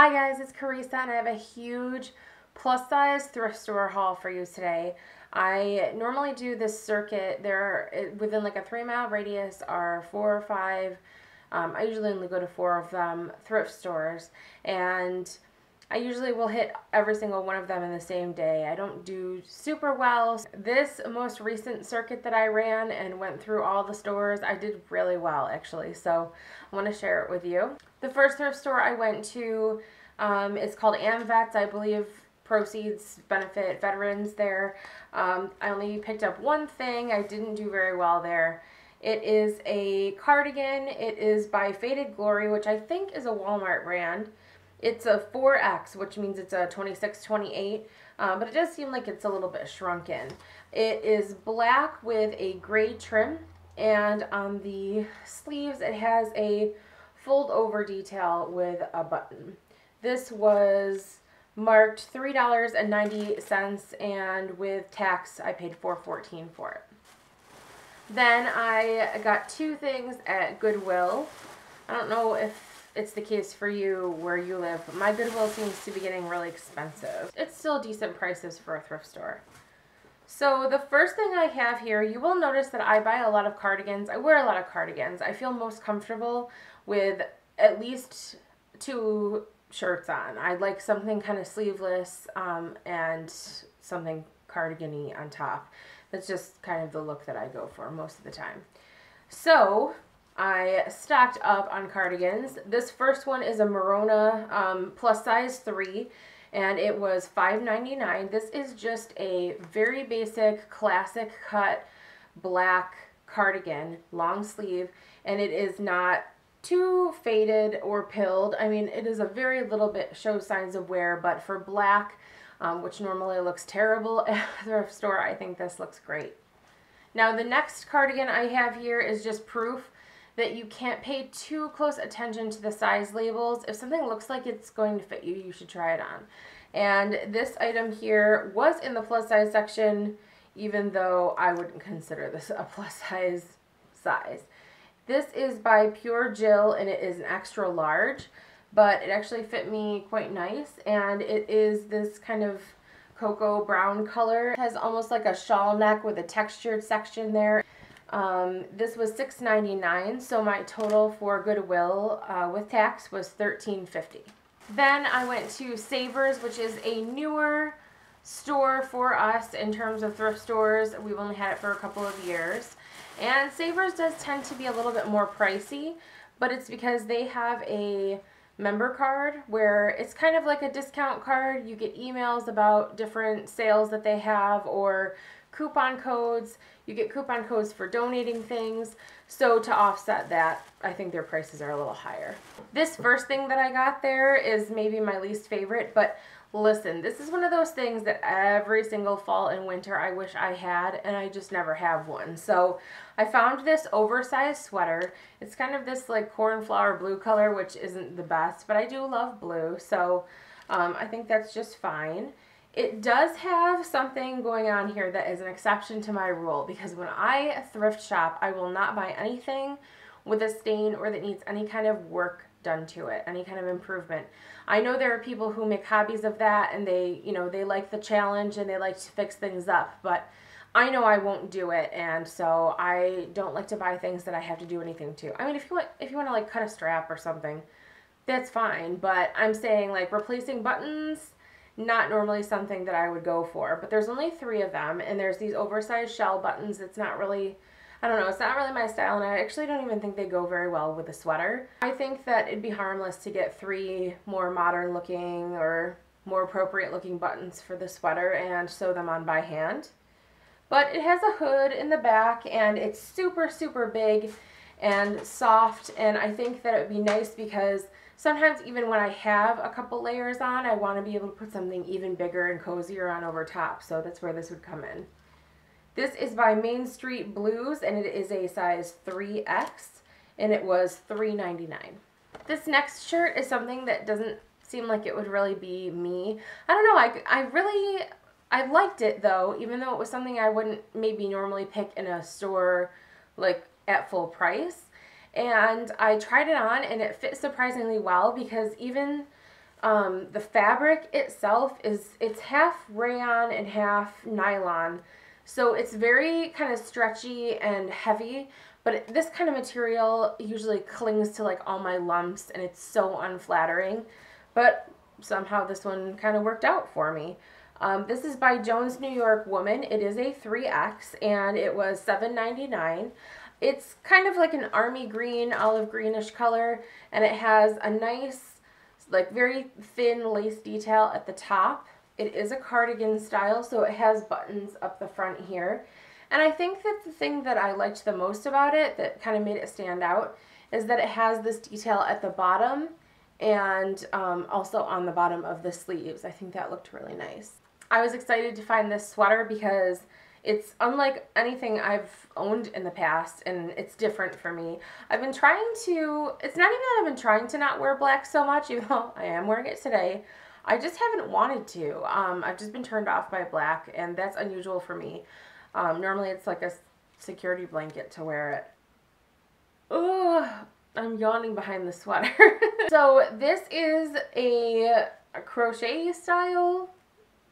Hi guys, it's Carissa and I have a huge plus size thrift store haul for you today. I normally do this circuit. Within like a 3 mile radius are 4 or 5. I usually only go to 4 of them thrift stores, and I usually will hit every single one of them in the same day. I don't do super well. This most recent circuit that I ran and went through all the stores, I did really well actually. So I want to share it with you. The first thrift store I went to is called AmVets. I believe proceeds benefit veterans there. I only picked up one thing. I didn't do very well there. It is a cardigan. It is by Faded Glory, which I think is a Walmart brand. It's a 4X, which means it's a 26-28, but it does seem like it's a little bit shrunken. It is black with a gray trim, and on the sleeves it has a fold over detail with a button. This was marked $3.90, and with tax I paid $4.14 for it. Then I got two things at Goodwill. I don't know if it's the case for you where you live, but my Goodwill seems to be getting really expensive. It's still decent prices for a thrift store. So the first thing I have here, you will notice that I buy a lot of cardigans. I wear a lot of cardigans. I feel most comfortable with at least 2 shirts on. I like something kind of sleeveless and something cardigan-y on top. That's just kind of the look that I go for most of the time. So I stocked up on cardigans. This first one is a Merona plus size 3, and it was $5.99. This is just a very basic classic cut black cardigan, long sleeve, and it is not too faded or pilled. I mean, it is a very little bit shows signs of wear, but for black, which normally looks terrible at a thrift store, I think this looks great. Now the next cardigan I have here is just proof that you can't pay too close attention to the size labels. If something looks like it's going to fit you, you should try it on. And this item here was in the plus size section, even though I wouldn't consider this a plus size. This is by j.jill, and it is an extra large, but it actually fit me quite nice, and it is this kind of cocoa brown color. It has almost like a shawl neck with a textured section there. This was $6.99, so my total for Goodwill with tax was $13.50. Then I went to Savers, which is a newer store for us in terms of thrift stores. We've only had it for a couple of years. And Savers does tend to be a little bit more pricey, but it's because they have a member card where it's kind of like a discount card. You get emails about different sales that they have or coupon codes. You get coupon codes for donating things. So to offset that, I think their prices are a little higher. This first thing that I got there is maybe my least favorite, but listen, this is one of those things that every single fall and winter I wish I had, and I just never have one. So I found this oversized sweater. It's kind of this like cornflower blue color, which isn't the best, but I do love blue, so I think that's just fine. It does have something going on here that is an exception to my rule, because when I thrift shop, I will not buy anything with a stain or that needs any kind of work done to it, any kind of improvement. I know there are people who make hobbies of that, and they like the challenge and they like to fix things up, but I know I won't do it, and so I don't like to buy things that I have to do anything to. I mean, if you want to like cut a strap or something, that's fine, but I'm saying like replacing buttons, not normally something that I would go for. But there's only 3 of them, and there's these oversized shell buttons. It's not really, I don't know, it's not really my style, and I actually don't even think they go very well with a sweater. I think that it'd be harmless to get 3 more modern looking or more appropriate looking buttons for the sweater and sew them on by hand. But it has a hood in the back, and it's super, super big and soft, and I think that it would be nice because sometimes even when I have a couple layers on, I want to be able to put something even bigger and cozier on over top, so that's where this would come in. This is by Main Street Blues, and it is a size 3X, and it was $3.99. This next shirt is something that doesn't seem like it would really be me. I don't know, I liked it though, even though it was something I wouldn't maybe normally pick in a store like at full price. And I tried it on, and it fit surprisingly well, because even The fabric itself it's half rayon and half nylon. So it's very kind of stretchy and heavy, but this kind of material usually clings to like all my lumps and it's so unflattering. But somehow this one kind of worked out for me. This is by Jones New York Woman. It is a 3X and it was $7.99. It's kind of like an army green, olive greenish color, and it has a nice, like very thin lace detail at the top. It is a cardigan style, so it has buttons up the front here. And I think that the thing that I liked the most about it, that kind of made it stand out, is that it has this detail at the bottom and also on the bottom of the sleeves. I think that looked really nice. I was excited to find this sweater because it's unlike anything I've owned in the past, and it's different for me. I've been trying to, it's not even that I've been trying to not wear black so much, even though I am wearing it today. I just haven't wanted to. I've just been turned off by black, and that's unusual for me. Normally it's like a security blanket to wear it. Ugh, I'm yawning behind the sweater. So this is a crochet style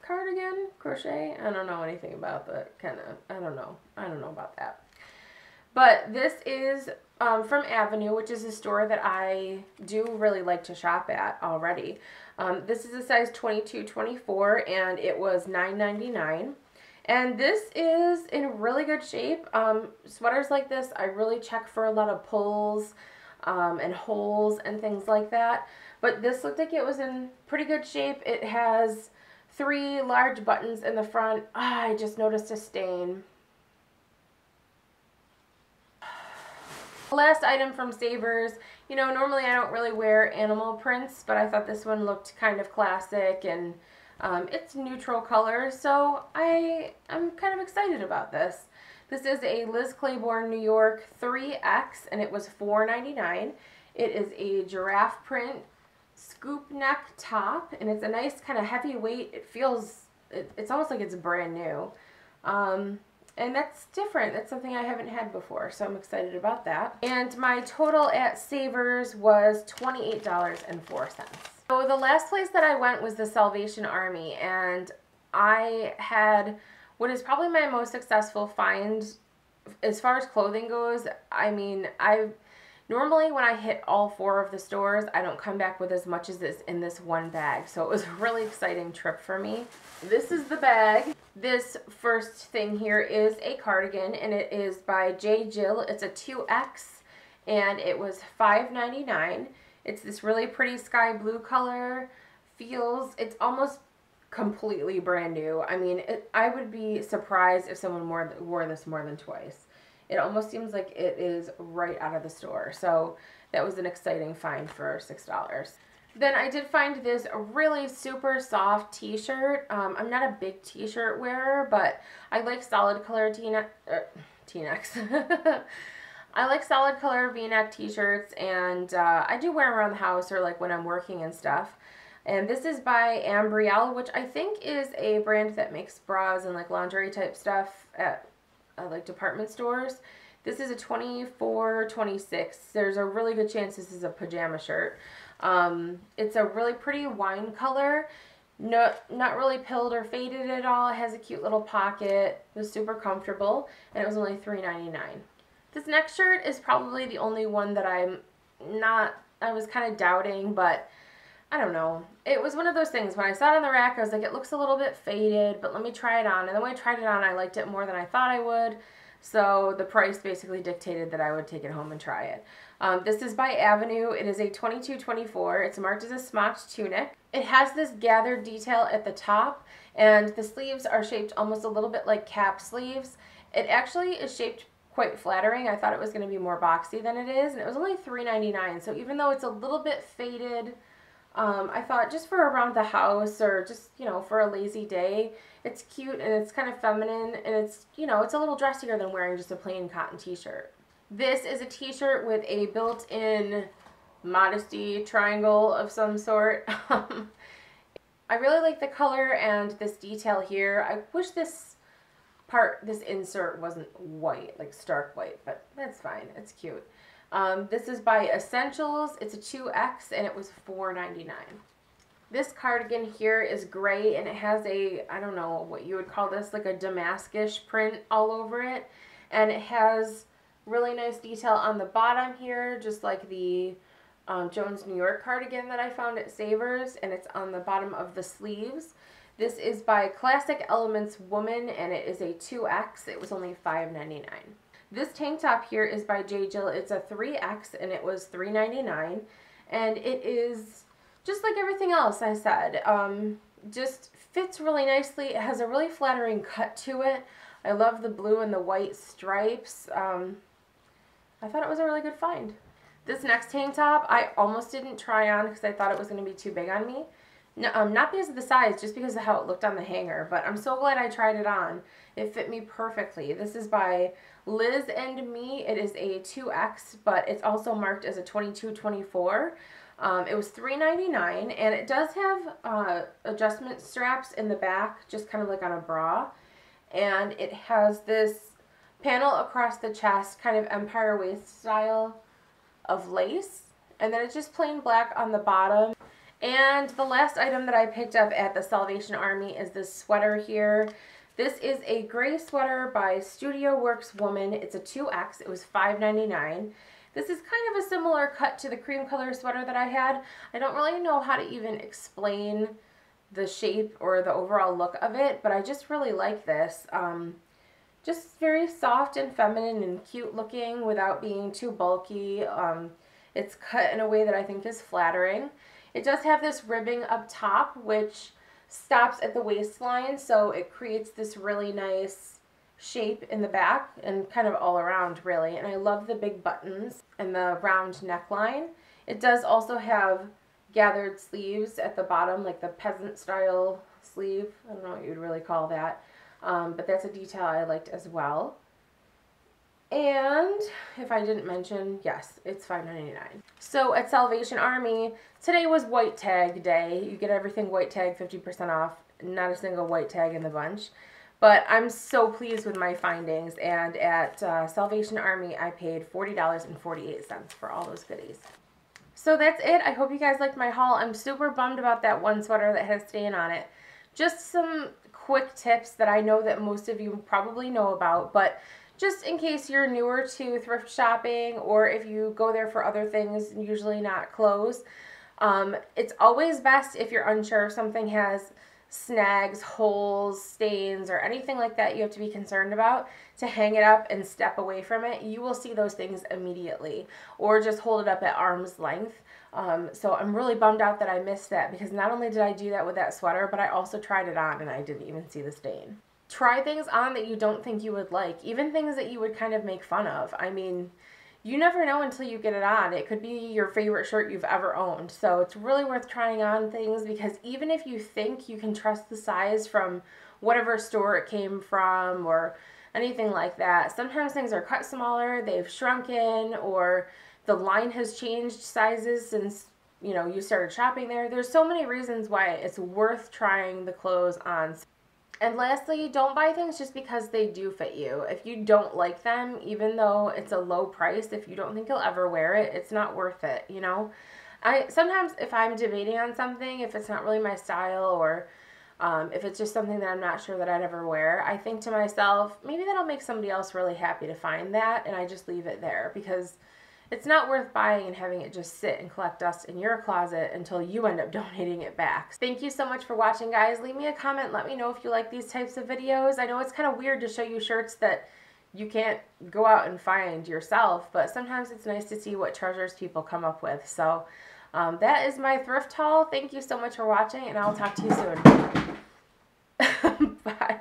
cardigan, crochet. I don't know anything about that kind of, I don't know about that. But this is from Avenue, which is a store that I do really like to shop at already. This is a size 22-24 and it was $9.99. And this is in really good shape. Sweaters like this, I really check for a lot of pulls and holes and things like that. But this looked like it was in pretty good shape. It has 3 large buttons in the front. I just noticed a stain. Last item from Savers. You know, normally I don't really wear animal prints, but I thought this one looked kind of classic, and it's neutral color, so I'm kind of excited about this. This is a Liz Claiborne New York 3X, and it was $4.99. It is a giraffe print scoop neck top, and it's a nice kind of heavy weight. It feels, it's almost like it's brand new. And that's different. That's something I haven't had before, so I'm excited about that. And my total at Savers was $28.04. So the last place that I went was the Salvation Army, and I had what is probably my most successful find as far as clothing goes. I mean, normally when I hit all 4 of the stores, I don't come back with as much as this in this one bag. So it was a really exciting trip for me. This is the bag. This first thing here is a cardigan, and it is by j.jill. It's a 2X, and it was $5.99. It's this really pretty sky blue color. It's almost completely brand new. I mean, I would be surprised if someone wore this more than twice. It almost seems like it is right out of the store. So that was an exciting find for $6. Then I did find this really super soft t-shirt. I'm not a big t-shirt wearer, but I like solid color t-necks. I like solid color v-neck t-shirts, and I do wear them around the house or like when I'm working and stuff. And this is by Ambrielle, which I think is a brand that makes bras and like lingerie type stuff at like department stores. This is a 24-26. There's a really good chance this is a pajama shirt. It's a really pretty wine color. Not really pilled or faded at all. It has a cute little pocket. It was super comfortable, and it was only $3.99. This next shirt is probably the only one that I was kind of doubting, but I don't know. It was one of those things, when I saw it on the rack, I was like, it looks a little bit faded, but let me try it on. And then when I tried it on, I liked it more than I thought I would. So the price basically dictated that I would take it home and try it. This is by Avenue. It is a 22-24. It's marked as a smocked tunic. It has this gathered detail at the top, and the sleeves are shaped almost a little bit like cap sleeves. It actually is shaped quite flattering. I thought it was going to be more boxy than it is, and it was only $3.99. So even though it's a little bit faded, I thought just for around the house or just, you know, for a lazy day, it's cute and it's kind of feminine, and it's, you know, it's a little dressier than wearing just a plain cotton t-shirt. This is a t-shirt with a built-in modesty triangle of some sort. I really like the color and this detail here. I wish this insert wasn't white, like stark white, but that's fine. It's cute. This is by Essentials. It's a 2X, and it was $4.99. This cardigan here is gray, and it has a, I don't know what you would call this, like a Damascus print all over it. And it has really nice detail on the bottom here, just like the Jones New York cardigan that I found at Savers, and it's on the bottom of the sleeves. This is by Classic Elements Woman, and it is a 2X. It was only $5.99. This tank top here is by j.jill. It's a 3X, and it was $3.99. And it is just like everything else I said. Just fits really nicely. It has a really flattering cut to it. I love the blue and the white stripes. I thought it was a really good find. This next tank top, I almost didn't try on because I thought it was going to be too big on me. No, not because of the size, just because of how it looked on the hanger. But I'm so glad I tried it on. It fit me perfectly. This is by Liz and Me. It is a 2X, but it's also marked as a 22-24. It was $3.99, and it does have adjustment straps in the back, just kind of like on a bra. And it has this panel across the chest, kind of empire waist style of lace. And then it's just plain black on the bottom. And the last item that I picked up at the Salvation Army is this sweater here. This is a gray sweater by Studio Works Woman. It's a 2X. It was $5.99. This is kind of a similar cut to the cream color sweater that I had. I don't really know how to even explain the shape or the overall look of it, but I just really like this. Just very soft and feminine and cute looking without being too bulky. It's cut in a way that I think is flattering. It does have this ribbing up top, which stops at the waistline, so it creates this really nice shape in the back and kind of all around, really. And I love the big buttons and the round neckline. It does also have gathered sleeves at the bottom, like the peasant style sleeve. I don't know what you'd really call that, but that's a detail I liked as well. And if I didn't mention, yes, it's $5.99. So at Salvation Army, today was white tag day. You get everything white tag, 50% off. Not a single white tag in the bunch. But I'm so pleased with my findings. And at Salvation Army, I paid $40.48 for all those goodies. So that's it. I hope you guys liked my haul. I'm super bummed about that one sweater that had stain on it. Just some quick tips that I know that most of you probably know about, but just in case you're newer to thrift shopping, or if you go there for other things, usually not clothes, it's always best if you're unsure if something has snags, holes, stains, or anything like that you have to be concerned about, to hang it up and step away from it. You will see those things immediately, or just hold it up at arm's length. So I'm really bummed out that I missed that, because not only did I do that with that sweater, but I also tried it on and I didn't even see the stain. Try things on that you don't think you would like, even things that you would kind of make fun of. I mean, you never know until you get it on. It could be your favorite shirt you've ever owned. So it's really worth trying on things, because even if you think you can trust the size from whatever store it came from or anything like that, sometimes things are cut smaller, they've shrunken, or the line has changed sizes since, you know, you started shopping there. There's so many reasons why it's worth trying the clothes on. And lastly, don't buy things just because they do fit you. If you don't like them, even though it's a low price, if you don't think you'll ever wear it, it's not worth it, you know? Sometimes if I'm debating on something, if it's not really my style, or if it's just something that I'm not sure that I'd ever wear, I think to myself, maybe that'll make somebody else really happy to find that, and I just leave it there, because it's not worth buying and having it just sit and collect dust in your closet until you end up donating it back. Thank you so much for watching, guys. Leave me a comment. Let me know if you like these types of videos. I know it's kind of weird to show you shirts that you can't go out and find yourself, but sometimes it's nice to see what treasures people come up with. So that is my thrift haul. Thank you so much for watching, and I'll talk to you soon. Bye.